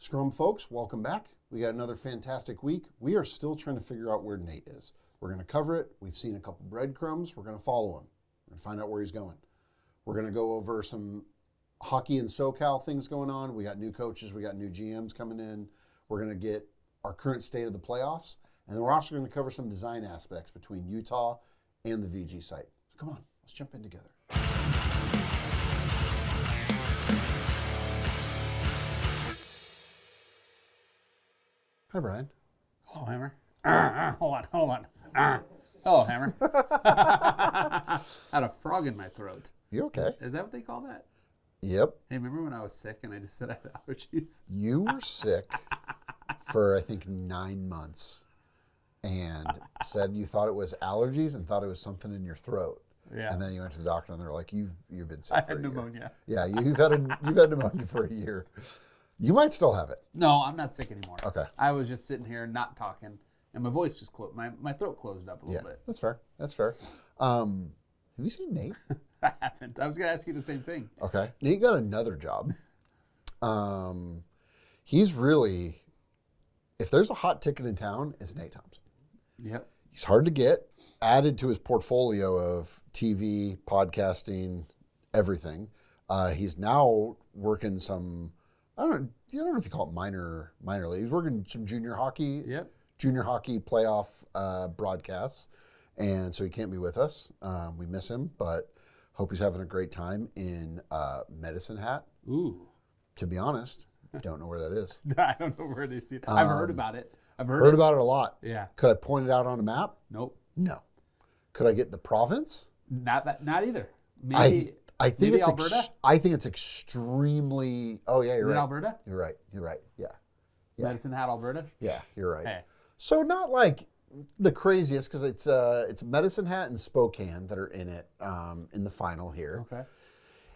Scrum folks, welcome back. We got another fantastic week. We are still trying to figure out where Nate is. We're going to cover it. We've seen a couple breadcrumbs. We're going to follow him. We're going to find out where he's going. We're going to go over some hockey and SoCal things going on. We got new coaches. We got new GMs coming in. We're going to get our current state of the playoffs. And then we're also going to cover some design aspects between Utah and the VG site. So come on, let's jump in together. Hi, Brian. Hello, Hammer. Hold on. Hello, Hammer. I had a frog in my throat. You okay? Is that what they call that? Yep. Hey, remember when I was sick and I just said I had allergies? You were sick for, I think, 9 months and said you thought it was allergies and thought it was something in your throat. Yeah. And then you went to the doctor and they're like, you've been sick for a year. pneumonia. Yeah, you've had pneumonia for a year. You might still have it. No, I'm not sick anymore. Okay. I was just sitting here not talking, and my voice just closed. My throat closed up a little bit. That's fair. Have you seen Nate? I haven't. I was going to ask you the same thing. Okay. Nate got another job. He's really, if there's a hot ticket in town, it's Nate Thompson. Yep. He's hard to get. Added to his portfolio of TV, podcasting, everything. He's now working some, I don't know if you call it minor league. He's working some junior hockey. Yep. Junior hockey playoff broadcasts. And so he can't be with us. We miss him, but hope he's having a great time in Medicine Hat. Ooh. To be honest, don't know where that is. I don't know where it is. I've heard about it. I've Heard about it a lot. Yeah. Could I point it out on a map? Nope. No. Could I get the province? Not either. Maybe. I think maybe it's Alberta. I think it's extremely. Oh yeah, you're Is it right. Alberta? You're right. Yeah. Medicine Hat, Alberta. Yeah, you're right. Hey. So not like the craziest because it's Medicine Hat and Spokane that are in it in the final here. Okay.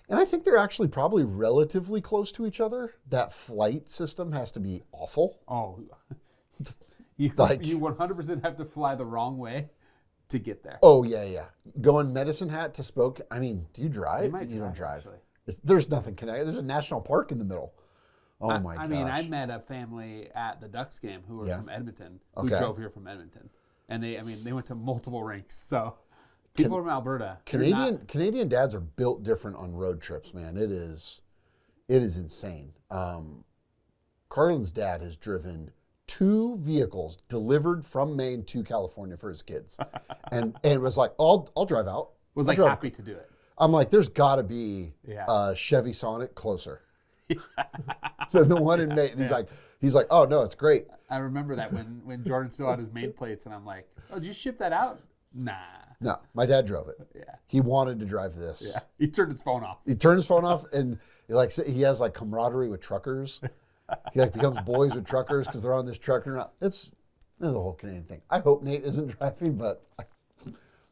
And I think they're actually probably relatively close to each other. That flight system has to be awful. Oh, you 100% have to fly the wrong way to get there. Oh, yeah. Going Medicine Hat to Spokane. I mean, do you drive? You don't drive. There's nothing connected. There's a national park in the middle. Oh, my gosh. I mean, I met a family at the Ducks game who were from Edmonton, who Okay. drove here from Edmonton. And they went to multiple rinks. So people from Alberta. Canadian dads are built different on road trips, man. It is insane. Carlin's dad has driven 2 vehicles delivered from Maine to California for his kids, and was like, I'll drive out. Was like happy to do it. I'm like, there's got to be a Chevy Sonic closer than the one in Maine. And he's like, oh no, it's great. I remember that when Jordan still had his main plates, and I'm like, oh, did you ship that out? Nah. No, my dad drove it. Yeah. He wanted to drive this. Yeah. He turned his phone off. He turned his phone off, and he has like camaraderie with truckers. He becomes boys with truckers because they're on this trucker. It's a whole Canadian thing. I hope Nate isn't driving, but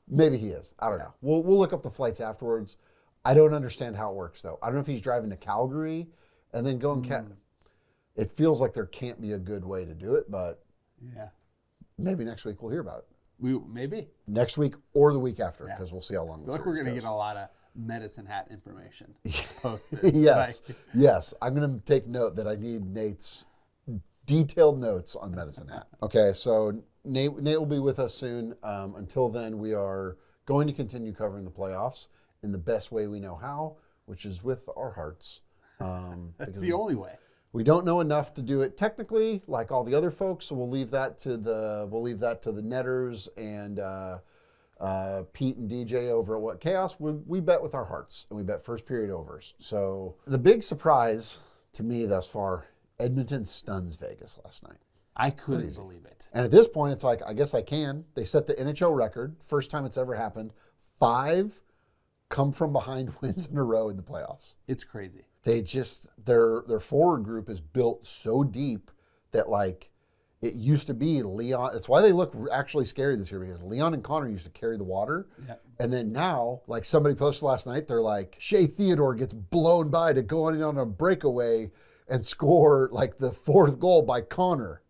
maybe he is. I don't know. We'll look up the flights afterwards. I don't understand how it works though. I don't know if he's driving to Calgary and then going. It feels like there can't be a good way to do it, but maybe next week we'll hear about it. Maybe next week or the week after because we'll see how long. I feel like we're going to get a lot of Medicine Hat information post this. Yes. I'm going to take note that I need Nate's detailed notes on Medicine Hat. Okay, so Nate will be with us soon. Until then, we are going to continue covering the playoffs in the best way we know how, which is with our hearts. That's the only way. We don't know enough to do it technically, like all the other folks. So we'll leave that to the netters and Pete and DJ over at What Chaos. We bet with our hearts, and we bet first period overs. So the big surprise to me thus far, Edmonton stuns Vegas last night. I couldn't believe it. And at this point, it's like, I guess I can. They set the NHL record, first time it's ever happened. 5 come from behind wins in a row in the playoffs. It's crazy. They just, their forward group is built so deep that like it used to be Leon. It's why they look actually scary this year, because Leon and Connor used to carry the water. Yep. And then now, like somebody posted last night, they're like, Shea Theodore gets blown by to go on a breakaway and score like the 4th goal by Connor.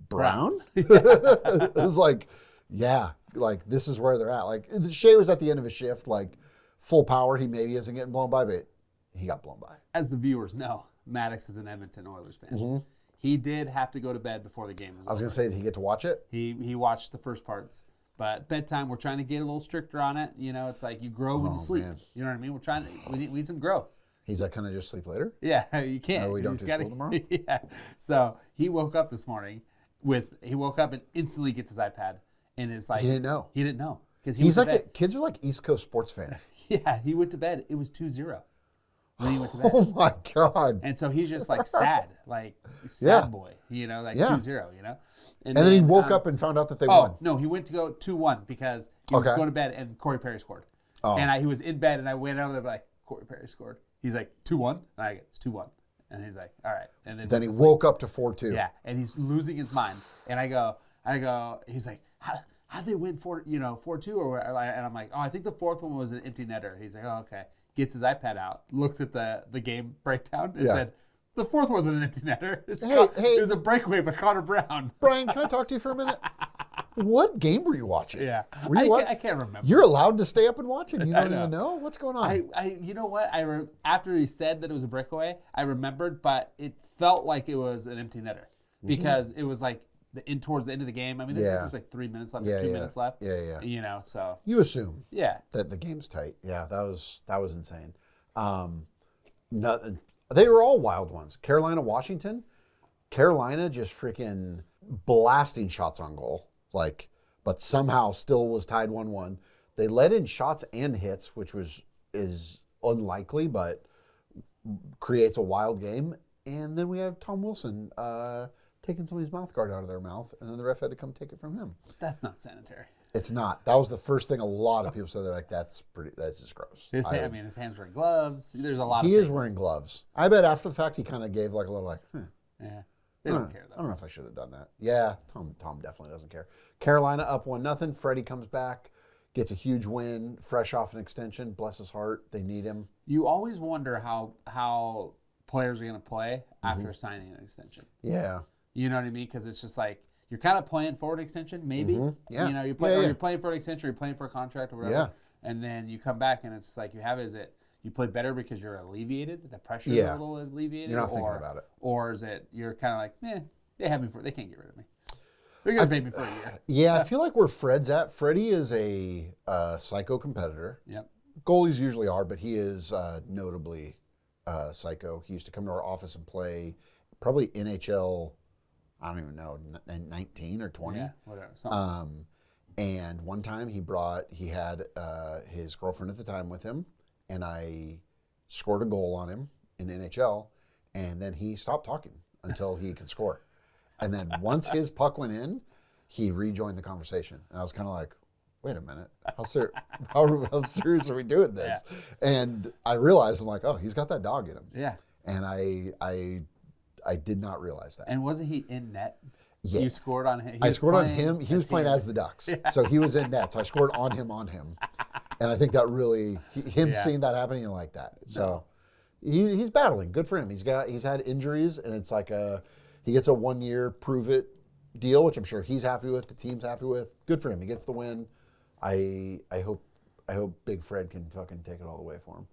Brown? It was like, yeah, like this is where they're at. Like Shea was at the end of his shift, like full power. He maybe isn't getting blown by, but he got blown by. As the viewers know, Maddox is an Edmonton Oilers fan. Mm-hmm. He did have to go to bed before the game was I was going to say, did he get to watch it? He watched the first parts. But bedtime, we're trying to get a little stricter on it. You know, it's like you grow when you sleep. Man. You know what I mean? We need some growth. He's like, can I just sleep later? Yeah, you can't. No, we don't do school tomorrow? Yeah. So he woke up this morning and instantly gets his iPad and is like, He didn't know. He didn't know. He's like, kids are like East Coast sports fans. Yeah, he went to bed. It was 2-0 when he went to bed. Oh my God. And so he's just like sad, like sad Yeah. boy, you know, like Yeah. 2-0, you know. And then he woke up and found out that they won. No, he went to go 2-1 because he was going to bed and Corey Perry scored. Oh. And he was in bed and I went over there like, Corey Perry scored. He's like, 2-1? And I go, it's 2-1. And he's like, all right. And then he woke up to 4-2. Yeah, and he's losing his mind. And I go, he's like, how'd they win 4-2 or what? And I'm like, oh, I think the fourth one was an empty netter. He's like, oh, okay. Gets his iPad out, looks at the game breakdown, and said, the fourth wasn't an empty netter. It was a breakaway by Connor Brown. Brian, can I talk to you for a minute? What game were you watching? Yeah, I can't remember. You're allowed to stay up and watch it. You don't even know what's going on. You know what? After he said that it was a breakaway, I remembered, but it felt like it was an empty netter because it was like towards the end of the game. I mean, there's like 3 minutes left, or 2 minutes left. Yeah. You know, so you assume. Yeah. That the game's tight. Yeah, that was insane. Nothing. They were all wild ones. Carolina, Washington. Carolina just freaking blasting shots on goal. But somehow still was tied 1-1. They let in shots and hits, which is unlikely, but creates a wild game. And then we have Tom Wilson taking somebody's mouth guard out of their mouth, and then the ref had to come take it from him. That's not sanitary. It's not. That was the first thing a lot of people said. They're like, that's just gross. His hands wearing gloves. There's a lot of things. He is wearing gloves. I bet after the fact he kind of gave like a little Yeah. They don't care, though. I don't know if I should have done that. Yeah, Tom definitely doesn't care. Carolina up 1-0. Freddie comes back, gets a huge win, fresh off an extension. Bless his heart. They need him. You always wonder how players are going to play after signing an extension. Yeah. You know what I mean? Because it's just like you're kind of playing for an extension, maybe. Yeah. You know, you're playing for an extension, or you're playing for a contract or whatever. Yeah. And then you come back and it's like you play better because you're alleviated, the pressure is a little alleviated. You're not thinking about it. Or is it you're kind of like, they can't get rid of me. They're going to pay me for a year. Yeah, I feel like where Fred's at. Freddie is a psycho competitor. Yep. Goalies usually are, but he is notably psycho. He used to come to our office and play probably NHL, I don't even know, 19 or 20. Yeah, whatever. And one time he had his girlfriend at the time with him, and I scored a goal on him in the NHL, and then he stopped talking until he could score. And then once his puck went in, he rejoined the conversation. And I was kind of like, wait a minute, how serious are we doing this? Yeah. And I realized, I'm like, oh, he's got that dog in him. Yeah. And I did not realize that. And wasn't he in net? Yeah. You scored on him? I scored on him. He was playing as the Ducks. Yeah. So he was in net. So I scored on him. And I think that really, seeing that happening, he liked that. So he's battling. Good for him. He's had injuries, and it's like he gets a 1-year prove it deal, which I'm sure he's happy with, the team's happy with. Good for him. He gets the win. I hope Big Fred can fucking take it all the way for him.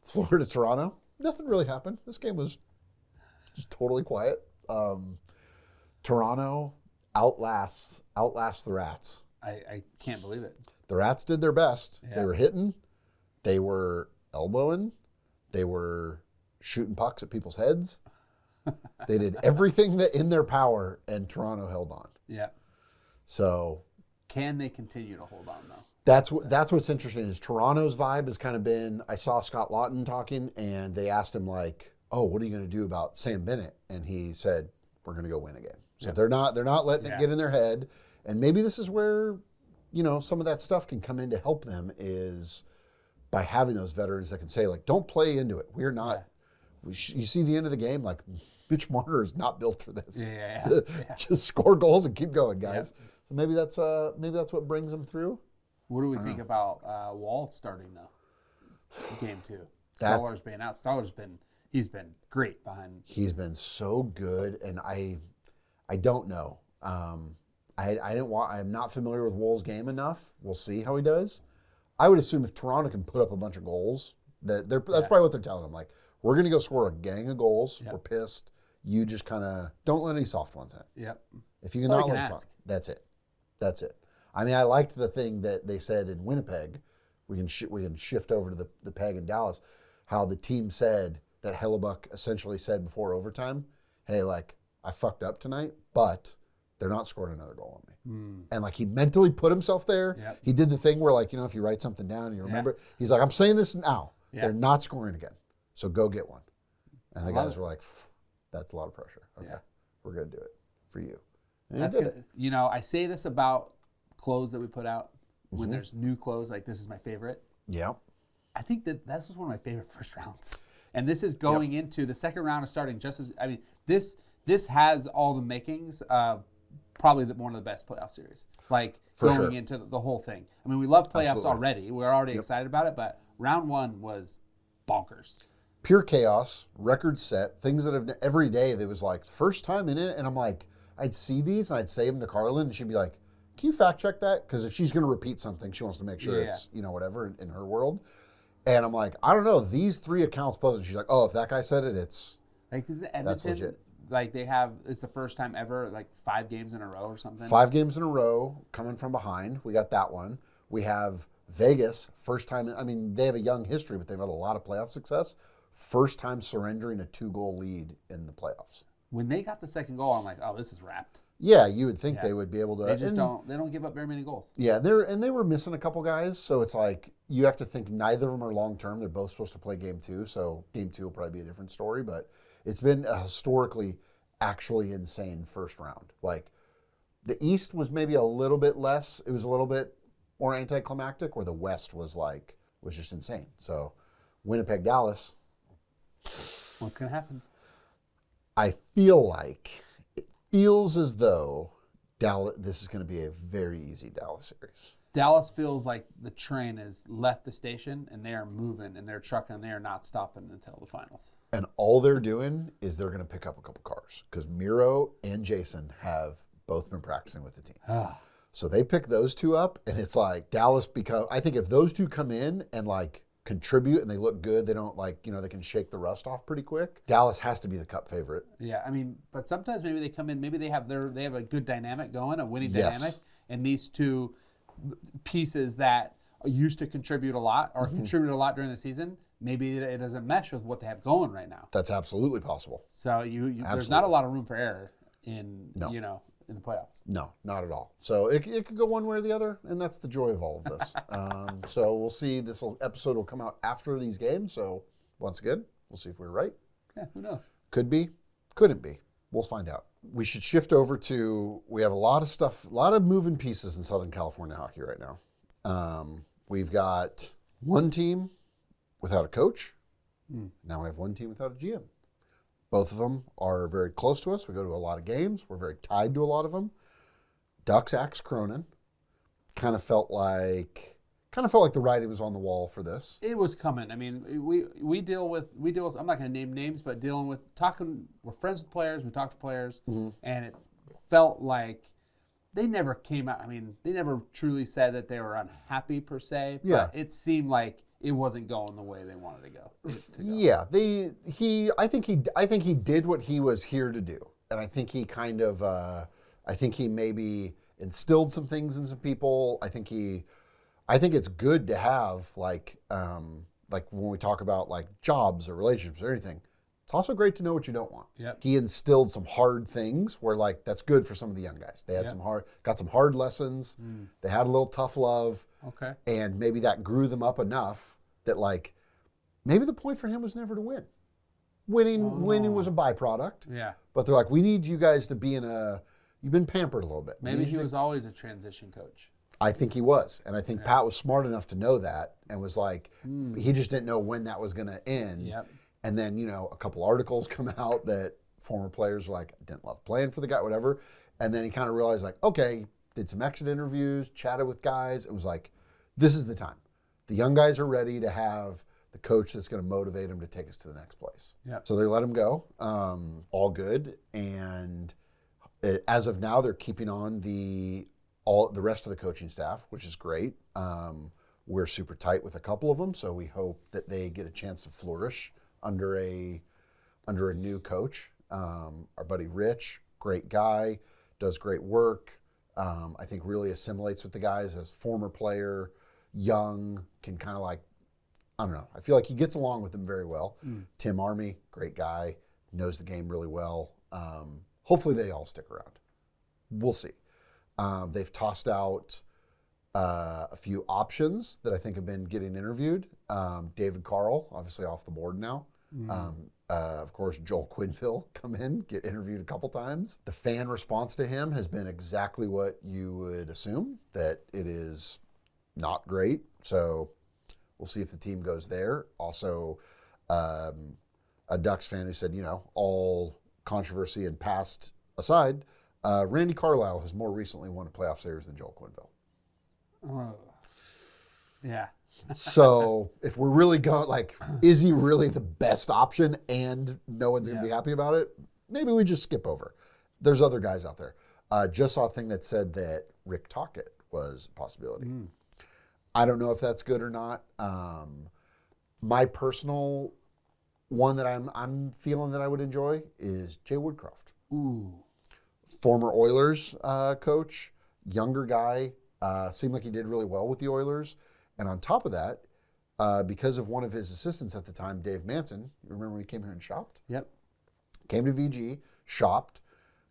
Florida, Toronto. Nothing really happened. This game was just totally quiet. Toronto outlasts the Rats. I can't believe it. The Rats did their best. Yeah. They were hitting. They were elbowing. They were shooting pucks at people's heads. They did everything that in their power, and Toronto held on. Yeah. So, can they continue to hold on though? That's what's interesting is Toronto's vibe has kind of been. I saw Scott Lawton talking, and they asked him like, "Oh, what are you going to do about Sam Bennett?" And he said, "We're going to go win again." So they're not letting it get in their head, and maybe this is where, some of that stuff can come in to help them is by having those veterans that can say like, "Don't play into it. We're not." Yeah. You see the end of the game, like Mitch Marner is not built for this. Yeah. Just score goals and keep going, guys. Yeah. So maybe that's what brings them through. What do we think about Walt starting though? Game 2. Stoller's being out. He's been great behind. He's been so good, and I don't know. I'm not familiar with Wool's game enough. We'll see how he does. I would assume if Toronto can put up a bunch of goals, that's probably what they're telling him. Like, we're going to go score a gang of goals. Yep. We're pissed. You just kind of don't let any soft ones in. Yep. If you can That's not all you let can soft, ask. that's it. That's it. I mean, I liked the thing that they said in Winnipeg. We can shift over to the peg in Dallas. How the team said that Hellebuck essentially said before overtime, "Hey, like I fucked up tonight, but they're not scoring another goal on me." And like he mentally put himself there. Yep. He did the thing where like, you know, if you write something down and you remember, he's like, "I'm saying this now. Yeah. They're not scoring again. So go get one." And the love guys it. were like, "That's a lot of pressure. Okay, Yeah. we're gonna do it for you." And That's he did good. it. You know, I say this about clothes that we put out when there's new clothes. Like this is my favorite. Yeah. I think that was one of my favorite first rounds. And this is going into the second round is starting just as I mean this has all the makings of probably one of the best playoff series. Like For going sure. into the whole thing. I mean, we love playoffs Absolutely. already. We're already excited about it, but round one was bonkers. Pure chaos, record set, things that have every day there was like first time in it, and I'm like, I'd see these and I'd say them to Carlin, and she'd be like, "Can you fact check that?" Because if she's going to repeat something, she wants to make sure Yeah. it's whatever in her world. And I'm like, I don't know, these 3 accounts posted. She's like, "Oh, if that guy said it, it's Like this is That's Edmonton. legit. Like it's the first time ever, like 5 games in a row or something. 5 games in a row coming from behind." We got that one. We have Vegas, first time. I mean, they have a young history, but they've had a lot of playoff success. First time surrendering a 2-goal lead in the playoffs. When they got the second goal, I'm like, oh, this is wrapped. Yeah, you would think Yeah. they would be able to. They just and- don't give up very many goals. Yeah, they were missing a couple guys, so it's like you have to think neither of them are long term. They're both supposed to play game 2, so game 2 will probably be a different story. But it's been a historically actually insane first round. Like the East was maybe a little bit less. It was a little bit more anticlimactic, where the West was just insane. So Winnipeg, Dallas. What's gonna happen? I feel like it feels as though Dallas. This is going to be a very easy Dallas series. Dallas feels like the train has left the station and they are moving and they're trucking and they are not stopping until the finals. And all they're doing is they're going to pick up a couple cars because Miro and Jason have both been practicing with the team. So they pick those 2 up, and it's like Dallas I think if those 2 come in and like contribute and they look good, they don't they can shake the rust off pretty quick. Dallas has to be the cup favorite. Yeah, I mean, but sometimes maybe they come in, maybe they have a good dynamic going, a winning Yes. dynamic, and these 2 pieces that used to contribute a lot or contribute a lot during the season, maybe it doesn't mesh with what they have going right now. That's absolutely possible. So there's not Absolutely. a lot of room for error in in the playoffs. No, not at all. So it could go one way or the other, and that's the joy of all of this. So we'll see. This episode will come out after these games. So once again, we'll see if we're right. Yeah, who knows? Could be, couldn't be. We'll find out. We should shift over to, we have a lot of stuff, a lot of moving pieces in Southern California hockey right now. We've got one team without a coach. Now we have one team without a GM. Both of them are very close to us. We go to a lot of games. We're very tied to a lot of them. Ducks axe Cronin. Kind of felt like the writing was on the wall for this. It was coming. I mean, we deal with. I'm not going to name names, but dealing with we're friends with players. We talk to players, and it felt like they never came out. I mean, they never truly said that they were unhappy per se. Yeah. But it seemed like it wasn't going the way they wanted to go. Yeah, I think he did what he was here to do, and I think he I think he maybe instilled some things in some people. I think it's good to have like when we talk about like jobs or relationships or anything. It's also great to know what you don't want. Yep. He instilled some hard things where like that's good for some of the young guys. They had got some hard lessons. They had a little tough love. Okay. And maybe that grew them up enough that like maybe the point for him was never to win. Winning was a byproduct. Yeah. But they're like, we need you guys to be you've been pampered a little bit. Maybe he was always a transition coach. I think he was. And I think Pat was smart enough to know that and was like, he just didn't know when that was going to end. Yep. And then, a couple articles come out that former players were like, I didn't love playing for the guy, whatever. And then he kind of realized like, okay, did some exit interviews, chatted with guys, and was like, this is the time. The young guys are ready to have the coach that's going to motivate them to take us to the next place. Yep. So they let him go. All good. And as of now, they're keeping on the rest of the coaching staff, which is great. We're super tight with a couple of them, so we hope that they get a chance to flourish under a new coach. Our buddy Rich, great guy, does great work. I think really assimilates with the guys as former player, young, can kind of like, I don't know. I feel like he gets along with them very well. Tim Army, great guy, knows the game really well. Hopefully they all stick around. We'll see. They've tossed out a few options that I think have been getting interviewed. David Carl, obviously off the board now. Of course, Joel Quinville come in, get interviewed a couple times. The fan response to him has been exactly what you would assume, that it is not great. So we'll see if the team goes there. Also, a Ducks fan who said, all controversy and past aside, Randy Carlisle has more recently won a playoff series than Joel Quinville. Oh. Yeah. So if we're really going, is he really the best option and no one's going to be happy about it? Maybe we just skip over. There's other guys out there. Just saw a thing that said that Rick Tocchet was a possibility. I don't know if that's good or not. My personal one that I'm feeling that I would enjoy is Jay Woodcroft. Ooh. Former Oilers coach, younger guy, seemed like he did really well with the Oilers. And on top of that, because of one of his assistants at the time, Dave Manson, you remember when he came here and shopped? Yep. Came to VG, shopped,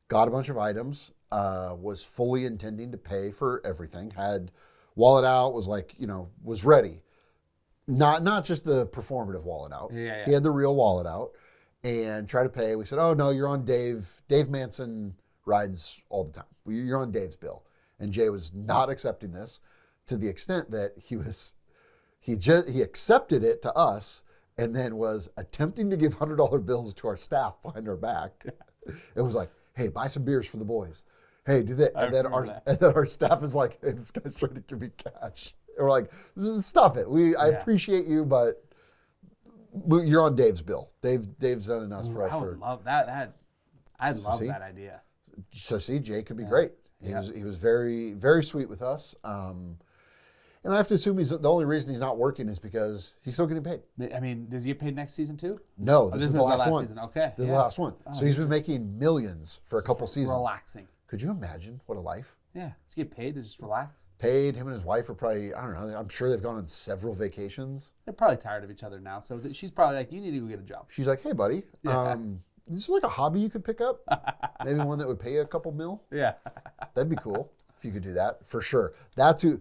got a bunch of items, was fully intending to pay for everything, had wallet out, was ready. Not just the performative wallet out. Yeah. He had the real wallet out and tried to pay. We said, oh, no, you're on Dave. Dave Manson rides all the time. You're on Dave's bill. And Jay was not accepting this, to the extent that he accepted it to us and then was attempting to give $100 bills to our staff behind our back. It was like, hey, buy some beers for the boys. Hey, do that. And then our staff is like, hey, this guy's trying to give me cash. And we're like, stop it. I appreciate you, but you're on Dave's bill. Dave's done enough for us. I would love that. I love that idea. So see, Jay could be great. He was very, very sweet with us. And I have to assume the only reason he's not working is because he's still getting paid. I mean, does he get paid next season too? No, this is the last one. Season. Okay. This is the last one. So he's been making millions for a couple seasons. Relaxing. Could you imagine what a life? Yeah. Does he get paid to just relax? Paid. Him and his wife are probably, I don't know, I'm sure they've gone on several vacations. They're probably tired of each other now. So she's probably like, you need to go get a job. She's like, hey, buddy, this is like a hobby you could pick up. Maybe one that would pay you a couple mil. Yeah. That'd be cool if you could do that, for sure. That's who.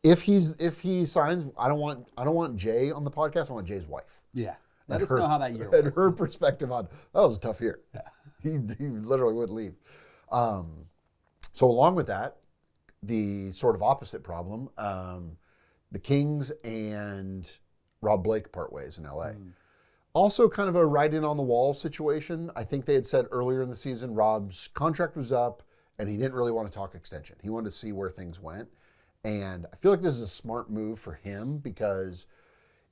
If he signs, I don't want Jay on the podcast. I want Jay's wife. Yeah. Let us know how that year was. And her perspective on, that was a tough year. Yeah. He literally wouldn't leave. So along with that, the sort of opposite problem, the Kings and Rob Blake part ways in LA. Also kind of a writing on the wall situation. I think they had said earlier in the season, Rob's contract was up and he didn't really want to talk extension. He wanted to see where things went. And I feel like this is a smart move for him, because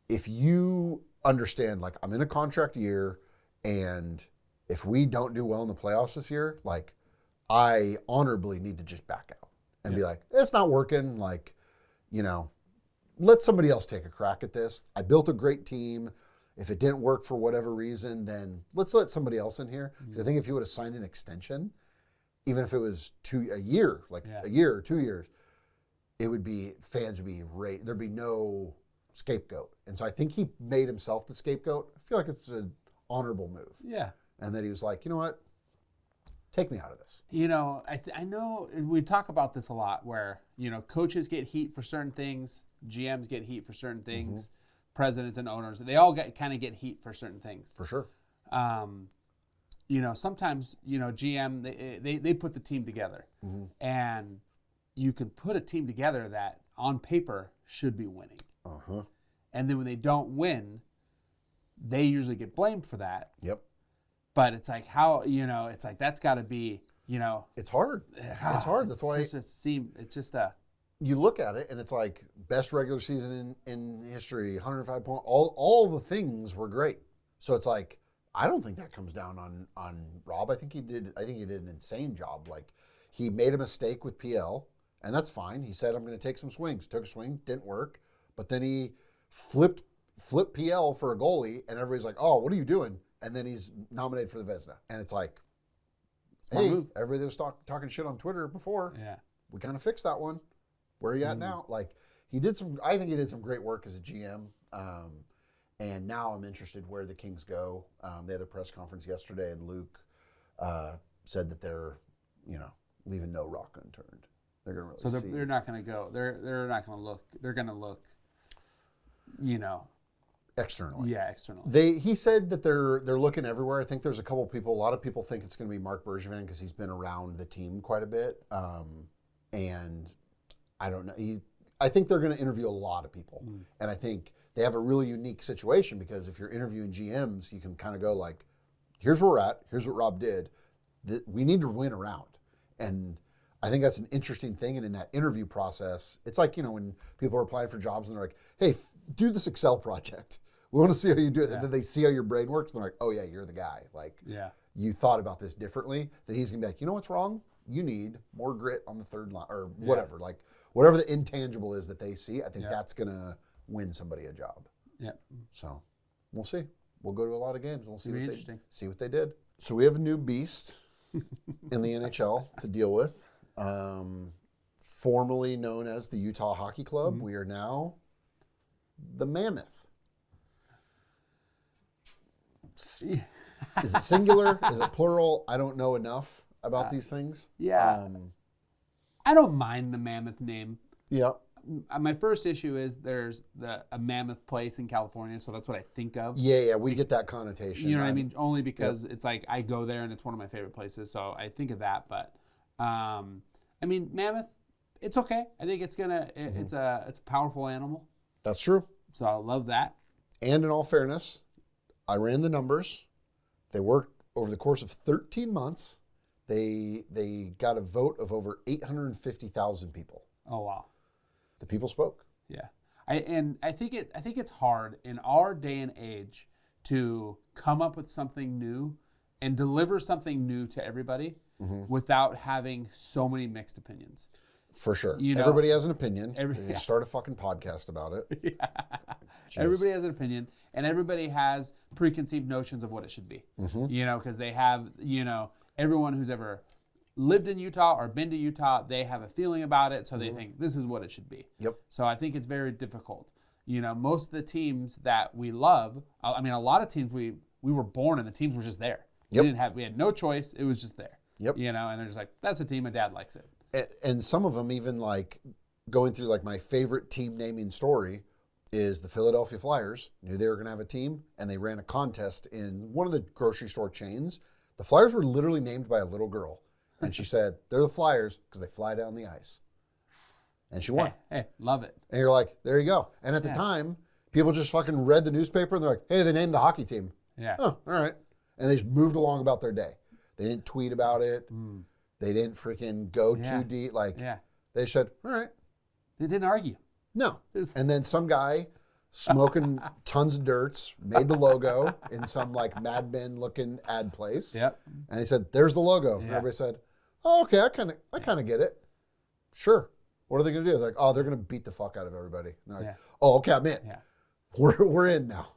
if you understand, I'm in a contract year, and if we don't do well in the playoffs this year, I honorably need to just back out and be like, it's not working. Let somebody else take a crack at this. I built a great team. If it didn't work for whatever reason, then let's let somebody else in here. Because I think if you would have signed an extension, even if it was a year or 2 years, fans would be there'd be no scapegoat. And so I think he made himself the scapegoat. I feel like it's an honorable move. Yeah. And then he was like, you know what? Take me out of this. I know we talk about this a lot, where, coaches get heat for certain things, GMs get heat for certain things, presidents and owners, they all kind of get heat for certain things. For sure. Sometimes, GM, they put the team together. And you can put a team together that on paper should be winning. And then when they don't win, they usually get blamed for that. Yep. But it's like, it's like, that's got to be, It's hard. It's hard. That's why it's just a. You look at it and it's like best regular season in history, 105 points, all the things were great. So it's like, I don't think that comes down on Rob. I think he did an insane job. He made a mistake with PL. And that's fine. He said, I'm going to take some swings. Took a swing, didn't work. But then he flipped flip PL for a goalie, and everybody's like, "Oh, what are you doing?" And then he's nominated for the Vezina, and it's like, Smart "Hey, move. everybody that was talking shit on Twitter before, Yeah. we kind of fixed that one. Where are you at now?" Like I think he did some great work as a GM. And now I'm interested where the Kings go. They had a press conference yesterday, and Luke said that they're, leaving no rock unturned. They're going to really So see. they're not going to go. They're not going to look. They're going to look. Externally. Yeah, externally. He said that they're looking everywhere. I think there's a lot of people think it's going to be Mark Bergevin because he's been around the team quite a bit. And I don't know. I think they're going to interview a lot of people. And I think they have a really unique situation because if you're interviewing GMs, you can kind of go like, here's where we're at. Here's what Rob did. We need to win around. And I think that's an interesting thing. And in that interview process, it's like, when people are applying for jobs and they're like, hey, do this Excel project. We want to see how you do it. Yeah. And then they see how your brain works. And they're like, oh, yeah, you're the guy. Like, you thought about this differently. That he's going to be like, you know what's wrong? You need more grit on the third line or whatever. Like, whatever the intangible is that they see, I think that's going to win somebody a job. Yeah. So we'll see. We'll go to a lot of games. We'll see what they did. So we have a new beast in the NHL to deal with. Formerly known as the Utah Hockey Club, we are now the Mammoth. Is it singular? Is it plural? I don't know enough about these things. Yeah. I don't mind the Mammoth name. Yeah. My first issue is there's a Mammoth place in California, so that's what I think of. Yeah, we get that connotation. You know what I mean? Only because it's like I go there and it's one of my favorite places, so I think of that. But Mammoth, it's okay. I think it's a powerful animal. That's true. So I love that. And in all fairness, I ran the numbers. They worked over the course of 13 months. They got a vote of over 850,000 people. Oh wow. The people spoke. Yeah. I think it's hard in our day and age to come up with something new and deliver something new to everybody without having so many mixed opinions. For sure. Everybody has an opinion. They start a fucking podcast about it. Yeah. Everybody has an opinion, and everybody has preconceived notions of what it should be. Because they have, everyone who's ever lived in Utah or been to Utah, they have a feeling about it, so they think this is what it should be. Yep. So I think it's very difficult. Most of the teams that we love, a lot of teams we were born and the teams were just there. Yep. We had no choice. It was just there. Yep. And they're just like, that's a team, my dad likes it. And some of them even like going through like my favorite team naming story is the Philadelphia Flyers knew they were going to have a team and they ran a contest in one of the grocery store chains. The Flyers were literally named by a little girl. And she said, they're the Flyers because they fly down the ice. And she won. Hey, love it. And you're like, there you go. And at the time, people just fucking read the newspaper and they're like, hey, they named the hockey team. Yeah. Oh, all right. And they just moved along about their day. They didn't tweet about it. They didn't freaking go too deep. They said, all right. They didn't argue. No. And then some guy smoking tons of dirts made the logo in some like Mad Men looking ad place. Yep. And he said, there's the logo. And everybody said, oh, okay, I kind of get it. Sure. What are they going to do? They're like, oh, they're going to beat the fuck out of everybody. And they're like, oh, okay, I'm in. Yeah. We're in now.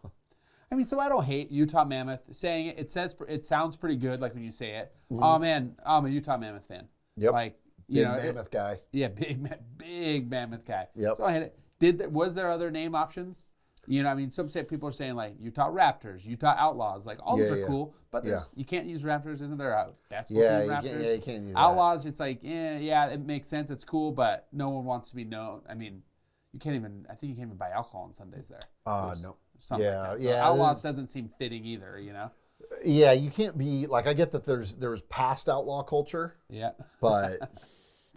So I don't hate Utah Mammoth. Saying it, it sounds pretty good, like when you say it. Oh man, I'm a Utah Mammoth fan. Yep. Like big Mammoth guy. Yeah, big Mammoth guy. Yep. So I hate it. Was there other name options? Some people are saying like Utah Raptors, Utah Outlaws, like all those are cool, but you can't use Raptors. Isn't there a basketball team Raptors? You can't use Outlaws. It's like it makes sense. It's cool, but no one wants to be known. You can't even. I think you can't even buy alcohol on Sundays there. No. Something like that. So Outlaws doesn't seem fitting either, Yeah, you can't be like, I get that there's past outlaw culture. Yeah. But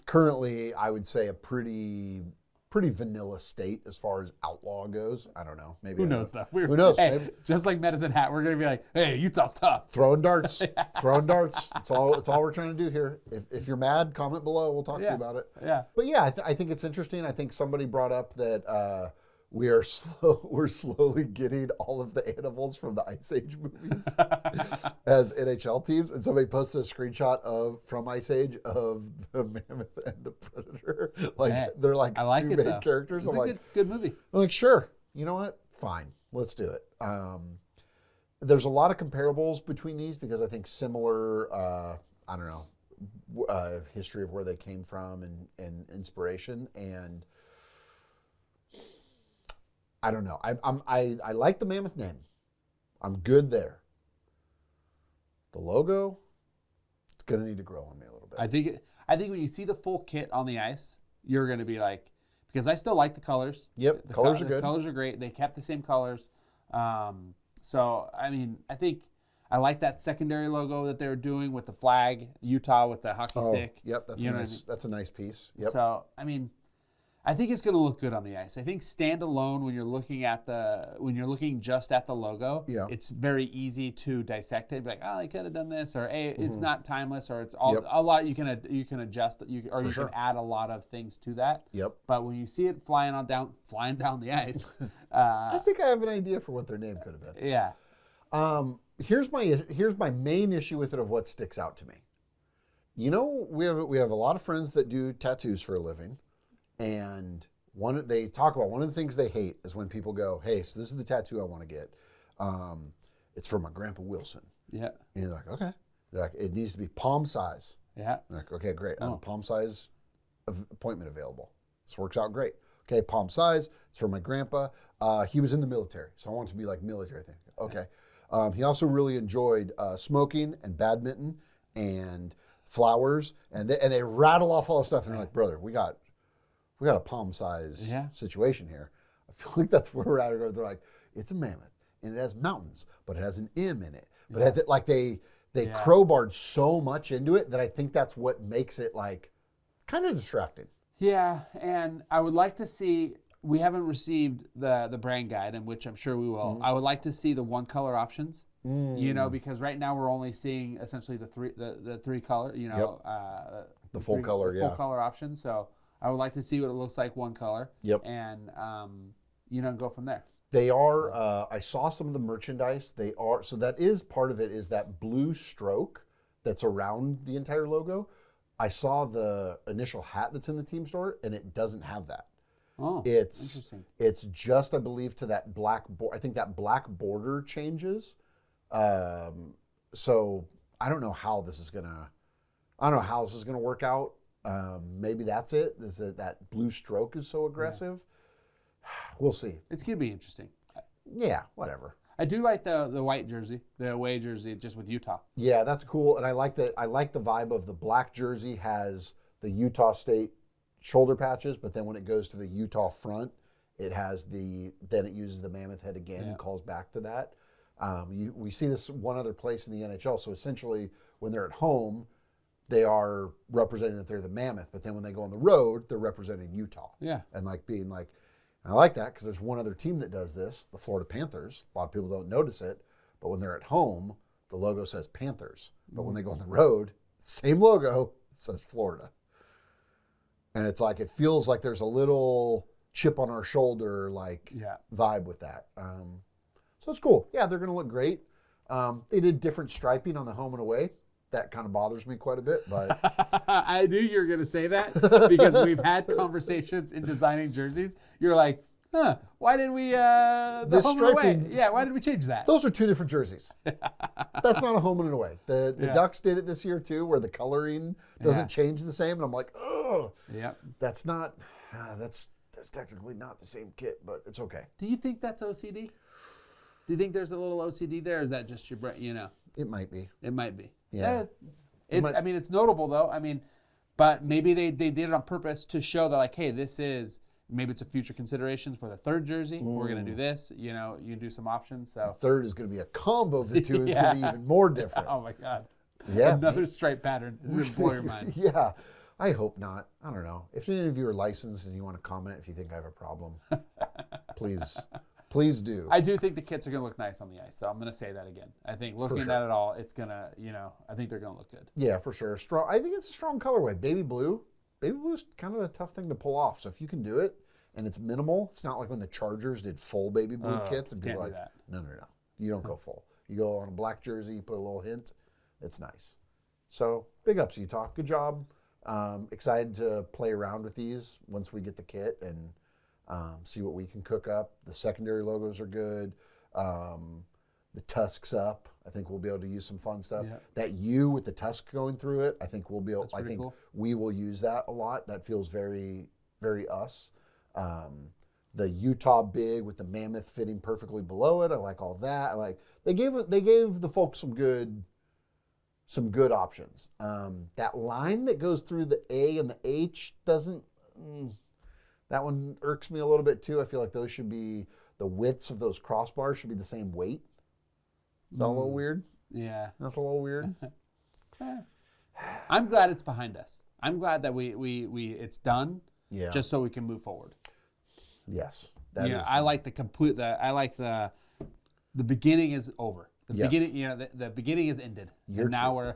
currently I would say a pretty vanilla state as far as outlaw goes. I don't know. Maybe who knows though? Who knows? Hey, maybe. Just like Medicine Hat, we're gonna be like, hey, Utah's tough. Throwing darts. Throwing darts. It's all we're trying to do here. If you're mad, comment below. We'll talk to you about it. Yeah. But yeah, I think it's interesting. I think somebody brought up that we're slowly getting all of the animals from the Ice Age movies as NHL teams. And somebody posted a screenshot from Ice Age of the Mammoth and the Predator. They're like two main characters. It's a good movie. I'm like, sure. You know what? Fine. Let's do it. There's a lot of comparables between these because I think similar, I don't know, history of where they came from and inspiration. And I don't know. I like the Mammoth name. I'm good there. The logo, it's gonna need to grow on me a little bit. I think when you see the full kit on the ice, you're gonna be like, because I still like the colors. Yep, the colors are good. The colors are great. They kept the same colors. So I mean, I think I like that secondary logo that they were doing with the flag, Utah with the hockey stick. Yep, that's that's a nice piece. Yep. So I mean, I think it's going to look good on the ice. I think standalone when you're looking just at the logo, it's very easy to dissect it. Be like, oh, I could have done this, or hey, it's not timeless, or it's all a lot. You can adjust, you can add a lot of things to that. Yep. But when you see it flying down the ice, I think I have an idea for what their name could have been. Yeah. Here's my main issue with it of what sticks out to me. You know, we have a lot of friends that do tattoos for a living. And they talk about one of the things they hate is when people go, hey, so this is the tattoo I want to get. It's for my Grandpa Wilson. Yeah. And you're like, okay. They're like, it needs to be palm size. Yeah. They're like, okay, great. I have a palm size appointment available. This works out great. Okay, palm size. It's for my grandpa. He was in the military, so I want it to be like military thing. Okay. He also really enjoyed smoking and badminton and flowers, and they rattle off all the stuff, and they're like, brother, we got a palm size situation here. I feel like that's where we're at. They're like, it's a mammoth and it has mountains, but it has an M in it. But they crowbarred so much into it that I think that's what makes it like kind of distracting. Yeah, and I would like to see. We haven't received the brand guide, and which I'm sure we will. I would like to see the one color options. You know, because right now we're only seeing essentially the three color. You know, the full color, full color option. So I would like to see what it looks like one color. Yep. And go from there. They are. I saw some of the merchandise. They are. So that is part of it. Is that blue stroke that's around the entire logo? I saw the initial hat that's in the team store, and it doesn't have that. Oh, interesting. It's just, I believe, to that black. I think that black border changes. So I don't know how this is gonna. I don't know how this is gonna work out. Maybe that's it. Is that blue stroke is so aggressive? Yeah. We'll see. It's gonna be interesting. Yeah, whatever. I do like the white jersey, the away jersey, just with Utah. Yeah, that's cool, and I like the vibe of the black jersey has the Utah State shoulder patches, but then when it goes to the Utah front, it has then it uses the mammoth head again and calls back to that. We see this one other place in the NHL. So essentially, when they're at home, they are representing that they're the mammoth, but then when they go on the road, they're representing Utah. Yeah, and being like. I like that because there's one other team that does this, the Florida Panthers. A lot of people don't notice it, but when they're at home, the logo says Panthers. But when they go on the road, same logo, it says Florida. And it's like, it feels like there's a little chip on our shoulder vibe with that. So it's cool. Yeah, they're going to look great. They did different striping on the home and away. That kind of bothers me quite a bit, but I knew you were going to say that because we've had conversations in designing jerseys. You're like, why did we the home and away? Yeah, why did we change that? Those are two different jerseys. That's not a home and away. The Ducks did it this year too, where the coloring doesn't change the same, and I'm like, oh, that's not that's technically not the same kit, but it's okay. Do you think that's OCD? Do you think there's a little OCD there? Or is that just your brain? You know, it might be. It might be. Yeah. I mean, it's notable though. I mean, but maybe they did it on purpose to show that like, hey, this is maybe it's a future considerations for the third jersey. We're gonna do this. You know, you can do some options. So the third is gonna be a combo of the two. It's gonna be even more different. Oh my God. Yeah. Another stripe pattern. This is gonna blow your mind. Yeah. I hope not. I don't know. If any of you are licensed and you want to comment if you think I have a problem, please do. I do think the kits are going to look nice on the ice, so I'm going to say that again. I think looking at it all, it's going to, I think they're going to look good. Yeah, for sure. Strong. I think it's a strong colorway. Baby blue is kind of a tough thing to pull off. So if you can do it and it's minimal, it's not like when the Chargers did full baby blue kits and people are like, no. You don't go full. You go on a black jersey, you put a little hint. It's nice. So big ups, Utah. Good job. Excited to play around with these once we get the kit and see what we can cook up. The secondary logos are good. The tusk's up. I think we'll be able to use some fun stuff. Yeah. That U with the tusk going through it, I think we'll be able. That's I pretty think cool. we will use that a lot. That feels very, very us. The Utah big with the mammoth fitting perfectly below it. I like all that. I like they gave the folks some good options. That line that goes through the A and the H doesn't. That one irks me a little bit too. I feel like those should be the widths of those crossbars should be the same weight. Is that a little weird? Yeah. That's a little weird. I'm glad it's behind us. I'm glad that we it's done. Yeah. Just so we can move forward. Yes. That is. I like the beginning is over. The Yes. beginning, the beginning is ended. Year And now two. we're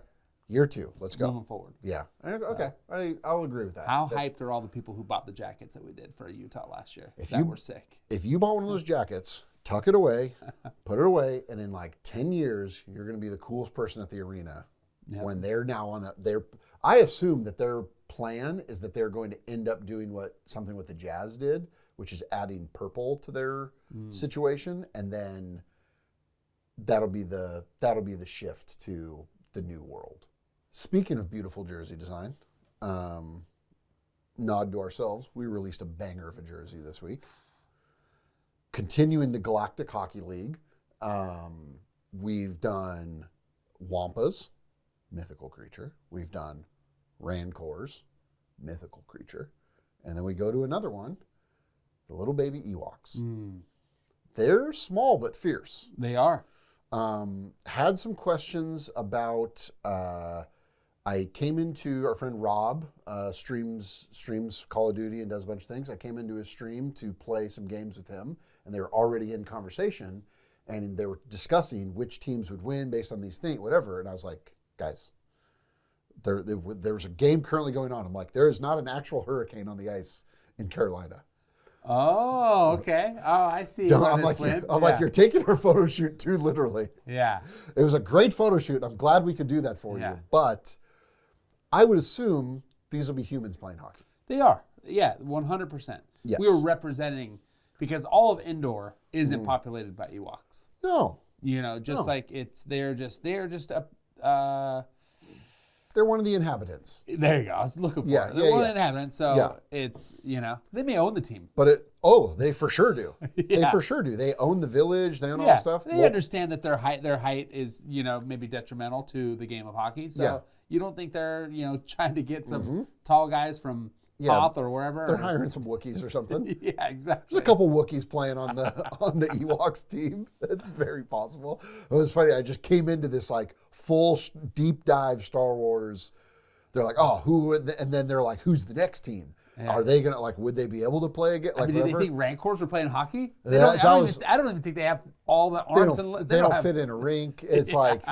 Year 2. Let's go. moving forward. Yeah. Okay. I'll agree with that. How hyped are all the people who bought the jackets that we did for Utah last year? That were sick. If you bought one of those jackets, tuck it away, put it away, and in like 10 years, you're going to be the coolest person at the arena. Yep. When they're now on I assume that their plan is that they're going to end up doing something what the Jazz did, which is adding purple to their situation, and then that'll be the shift to the new world. Speaking of beautiful jersey design, nod to ourselves, we released a banger of a jersey this week. Continuing the Galactic Hockey League, we've done Wampas, mythical creature. We've done Rancors, mythical creature. And then we go to another one, the little baby Ewoks. They're small but fierce. They are. Had some questions about, I came into our friend Rob, streams Call of Duty and does a bunch of things. I came into his stream to play some games with him, and they were already in conversation, and they were discussing which teams would win based on these things, whatever. And I was like, guys, there's a game currently going on. I'm like, there is not an actual hurricane on the ice in Carolina. Oh, okay. Oh, I see. I'm like, you're taking our photo shoot too literally. Yeah. It was a great photo shoot. I'm glad we could do that for you. But I would assume these will be humans playing hockey. They are. Yeah, 100%. Yes. We were representing, because all of indoor isn't populated by Ewoks. No. Like they're just they're one of the inhabitants. there you go. I was looking for Yeah, it. They're yeah, one yeah. of the inhabitants, so Yeah. it's, they may own the team. But they for sure do. They for sure do. They own the village. They own all the stuff. They understand that their height is, maybe detrimental to the game of hockey. So you don't think they're, trying to get some tall guys from Hoth or wherever. They're hiring some Wookiees or something. Yeah, exactly. There's a couple Wookiees playing on the Ewoks team. That's very possible. It was funny. I just came into this like full deep dive Star Wars. They're like, oh, who? And then they're like, who's the next team? Yeah. Are they gonna would they be able to play again? Like, do they think Rancors were playing hockey? I don't even think they have all the arms. They don't fit in a rink. It's like,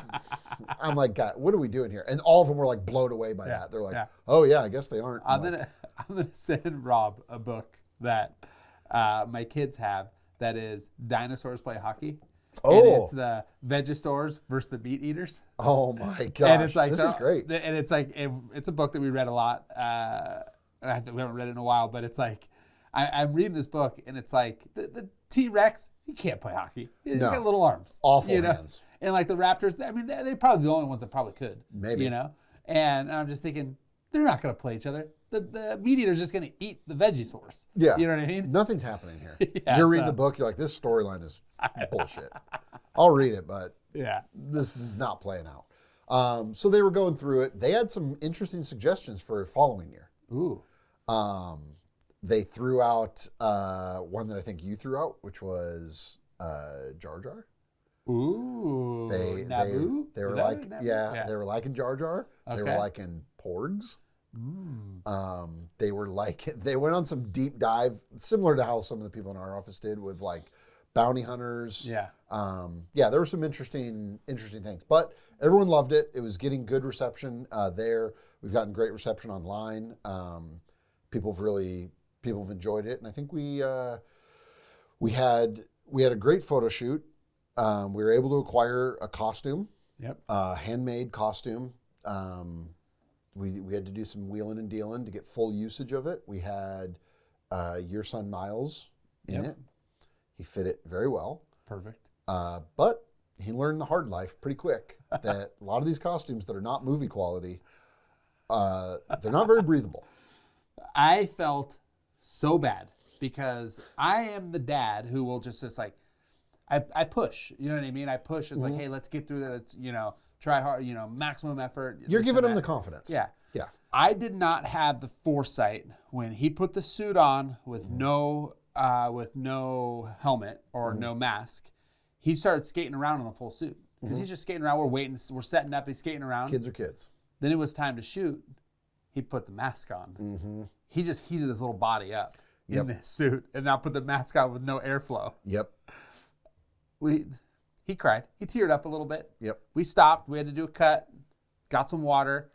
I'm like, God, what are we doing here? And all of them were like blown away by that. They're like, oh yeah, I guess they aren't. I'm gonna send Rob a book that my kids have that is Dinosaurs Play Hockey. Oh. And it's the Vegosaurs versus the Meat Eaters. Oh my gosh, and it's like, this is great. And it's like it's a book that we read a lot. We haven't read it in a while, but it's like I'm reading this book, and it's like the T-Rex, he can't play hockey. He's got little arms, awful hands. And like the Raptors, I mean, they're probably the only ones that probably could, maybe, And I'm just thinking they're not going to play each other. The Meat Eater's just going to eat the Vegosaurs. Yeah, you know what I mean. Nothing's happening here. You're reading the book, you're like, this storyline is bullshit. I'll read it, but this is not playing out. So they were going through it. They had some interesting suggestions for the following year. Ooh. They threw out one that I think you threw out, which was Jar Jar. Ooh. Naboo? They were like, they were liking Jar Jar. Okay. They were liking Porgs. They went on some deep dive, similar to how some of the people in our office did with like bounty hunters. Yeah. There were some interesting things, but everyone loved it. It was getting good reception there. We've gotten great reception online. People have enjoyed it, and I think we had a great photo shoot. We were able to acquire a costume. Yep. Handmade costume. We had to do some wheeling and dealing to get full usage of it. We had your son Miles in Yep. it. He fit it very well. Perfect. But he learned the hard life pretty quick that a lot of these costumes that are not movie quality, they're not very breathable. I felt so bad because I am the dad who will just like, I push, you know what I mean? I push. It's like, hey, let's get through that. Try hard, maximum effort. You're this giving and him the that. confidence. Yeah. Yeah. I did not have the foresight when he put the suit on with no helmet or no mask. He started skating around in the full suit because he's just skating around. We're waiting. We're setting up. He's skating around. Kids are kids. Then it was time to shoot. He put the mask on. He just heated his little body up in this suit and now put the mask on with no airflow. Yep. He cried. He teared up a little bit. Yep. We stopped. We had to do a cut. Got some water.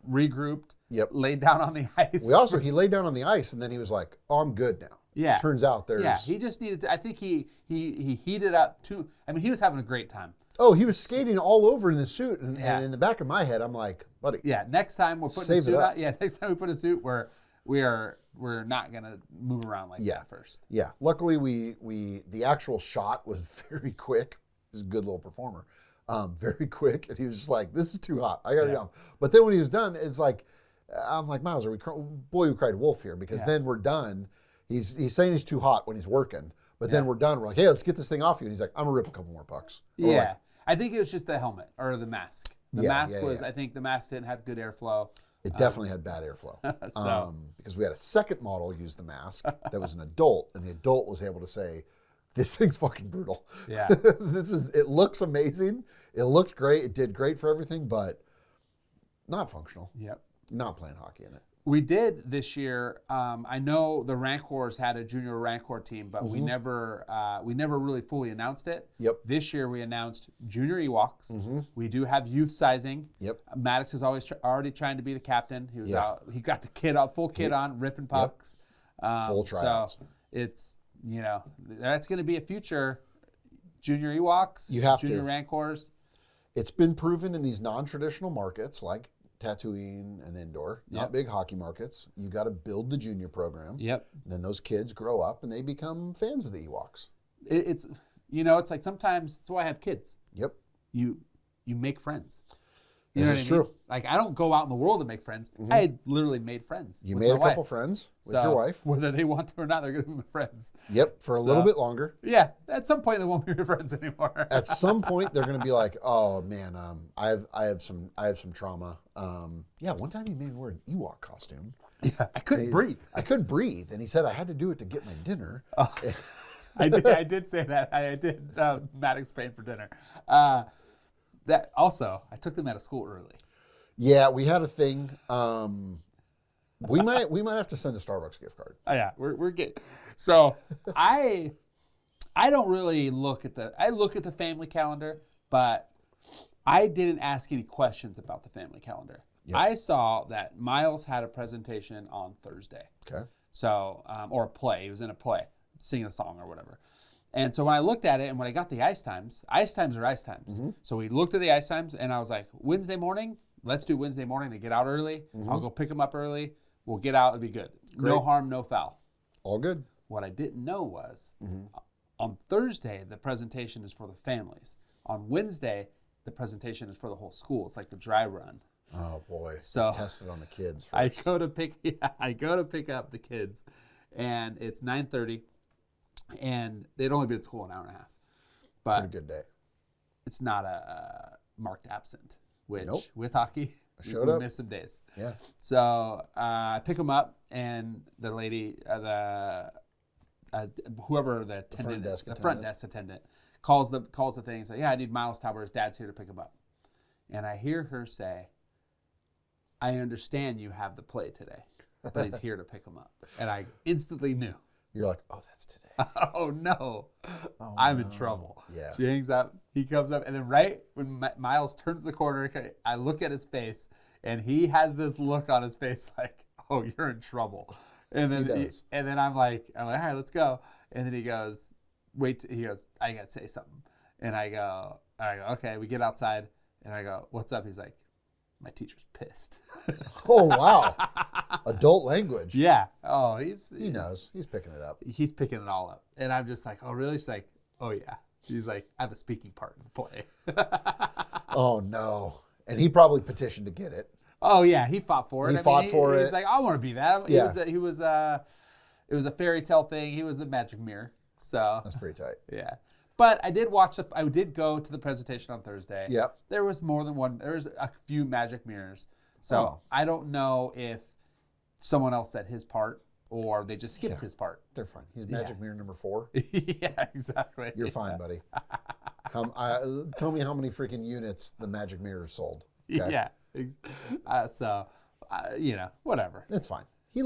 Regrouped. Yep. Laid down on the ice. He laid down on the ice and then he was like, "Oh, I'm good now." Yeah. Turns out there's. Yeah. He just needed to. I think he heated up too. I mean, he was having a great time. Oh, he was skating all over in the suit, and in the back of my head, I'm like, "Buddy." Yeah. Next time we're putting a suit on. Yeah. Next time we put a suit, we're not gonna move around like that first. Yeah. Luckily, the actual shot was very quick. He's a good little performer. Very quick, and he was just like, "This is too hot. I gotta get off." But then when he was done, it's like, I'm like, "Miles, boy who cried wolf here?" Because then we're done. He's saying he's too hot when he's working, but then we're done. We're like, "Hey, let's get this thing off you." And he's like, "I'm gonna rip a couple more pucks." We're like, I think it was just the helmet or the mask. The mask was. I think the mask didn't have good airflow. It definitely had bad airflow. Because we had a second model use the mask that was an adult, and the adult was able to say, "This thing's fucking brutal." Yeah. It looks amazing. It looked great. It did great for everything, but not functional. Yep. Not playing hockey in it. We did this year. I know the Rancors had a junior Rancor team, but we never really fully announced it. Yep. This year we announced junior Ewoks. We do have youth sizing. Yep. Maddox is always already trying to be the captain. He was out. He got the kid out, full kit on, ripping pucks. Full tryouts. So it's that's going to be a future junior Ewoks. You have junior to. Rancors. It's been proven in these non-traditional markets like Tatooine and Indoor, not big hockey markets. You got to build the junior program. Yep. Then those kids grow up and they become fans of the Ewoks. It's like sometimes that's why I have kids. Yep. You make friends. You know This is true. Like I don't go out in the world to make friends. I had literally made friends. You with made my a couple wife. friends with So, your wife. whether they want to or not, they're going to be my friends. Yep, for a little bit longer. Yeah, at some point they won't be my friends anymore. At some point they're going to be like, "Oh man, I have some trauma." One time he made me wear an Ewok costume. Yeah, I couldn't breathe. I couldn't breathe, and he said I had to do it to get my dinner. I did say that. I did Maddox Spain for dinner. That also, I took them out of school early. Yeah, we had a thing. We might have to send a Starbucks gift card. Oh, yeah, we're getting. So I don't really look at the family calendar, but I didn't ask any questions about the family calendar. Yep. I saw that Miles had a presentation on Thursday. Okay. So or a play. He was in a play, singing a song or whatever. And so when I looked at it and when I got the ice times are ice times. So we looked at the ice times and I was like, Wednesday morning. Let's do Wednesday morning to get out early. I'll go pick them up early. We'll get out. It'll be good. Great. No harm, no foul. All good. What I didn't know was on Thursday, the presentation is for the families. On Wednesday, the presentation is for the whole school. It's like the dry run. Oh boy. So tested on the kids. I go to pick up the kids, and it's 9:30, and they'd only been at school an hour and a half. But pretty good day. It's not a marked absent. Which with hockey, we miss some days. Yeah. So I pick them up, and the lady, whoever the front desk attendant, calls the thing and says, "Yeah, I need Miles Tauber. His dad's here to pick him up." And I hear her say, "I understand you have the play today, but he's here to pick him up." And I instantly knew. You're like, "Oh, that's today." Oh no, I'm in trouble. Yeah. She hangs up. He comes up, and then right when Miles turns the corner, I look at his face, and he has this look on his face like, "Oh, you're in trouble." And then and then I'm like, "All right, let's go." And then he goes, he goes, "I gotta say something." And I go, "Okay." We get outside, and I go, "What's up?" He's like, "My teacher's pissed." Oh wow. Adult language. Yeah. Oh, He knows. He's picking it up. He's picking it all up. And I'm just like, oh, really? She's like, oh, yeah. He's like, I have a speaking part in the play. Oh, no. And he probably petitioned to get it. Oh, yeah. He fought for it. He fought for it. He's like, I want to be that. Yeah. It was a fairy tale thing. He was the magic mirror. So That's pretty tight. yeah. But I did go to the presentation on Thursday. Yep. There was more than one. There was a few magic mirrors. So Oh. I don't know if someone else said his part or they just skipped his part. They're fine. He's magic mirror number 4. Yeah, exactly. You're fine, buddy. Tell me how many freaking units the magic mirror sold. Okay? Yeah. Whatever. It's fine. He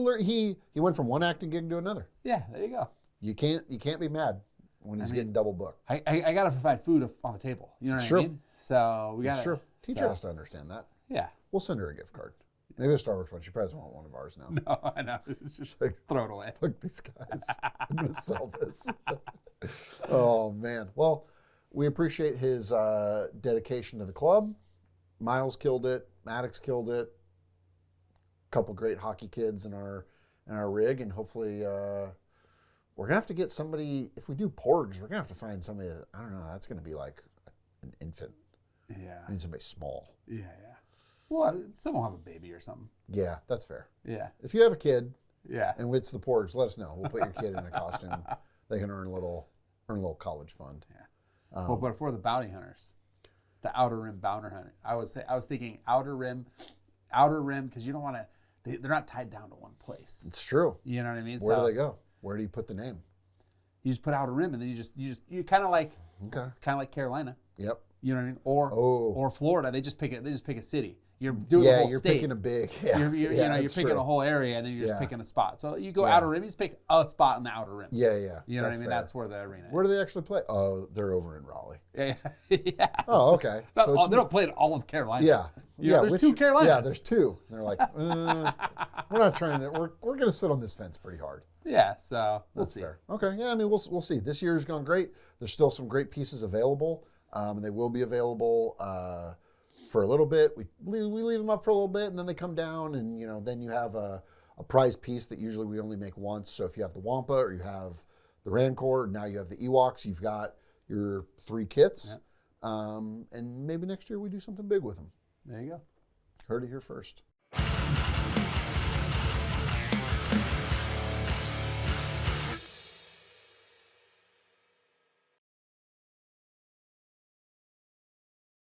went from one acting gig to another. Yeah, there you go. You can't be mad when he's getting double booked. I got to provide food on the table. You know what I mean? So we got to. It's true. Teacher has to understand that. Yeah. We'll send her a gift card. Maybe a Starbucks one. She probably doesn't want one of ours now. No, I know. It's just like throw it away. Fuck these guys. I'm going to sell this. Oh, man. Well, we appreciate his dedication to the club. Miles killed it. Maddox killed it. A couple great hockey kids in our rig, and hopefully we're going to have to get somebody, if we do porgs, we're going to have to find somebody that, I don't know, that's going to be like an infant. Yeah. We need somebody small. Yeah. Well, someone will have a baby or something. Yeah, that's fair. Yeah. If you have a kid, yeah, and it's the porgs, let us know. We'll put your kid in a costume. They can earn a little college fund. Yeah. But for the bounty hunters, the outer rim bounty hunter, I was thinking outer rim, because you don't want to. They're not tied down to one place. It's true. You know what I mean? Where do they go? Where do you put the name? You just put outer rim, and then you kind of like Carolina. Yep. You know what I mean? Or Florida. They just pick a city. You're doing the whole you're state. Picking a big. Yeah, you're picking a whole area, and then you're just picking a spot. So you go outer rim. You just pick a spot in the outer rim. Yeah. You know what I mean? Fair. That's where the arena is. Where do they actually play? Oh, they're over in Raleigh. Yeah. Oh, okay. So they don't play in all of Carolina. Yeah. There's 2 Carolinas. Yeah, there's 2. And they're like, we're not trying to. We're going to sit on this fence pretty hard. Yeah. So we'll see. Fair. Okay. Yeah. I mean, we'll see. This year's gone great. There's still some great pieces available. And they will be available for a little bit. We leave them up for a little bit, and then they come down, and then you have a prize piece that usually we only make once. So if you have the Wampa or you have the Rancor, now you have the Ewoks, you've got your 3 kits, and maybe next year we do something big with them. There you go. Heard it here first.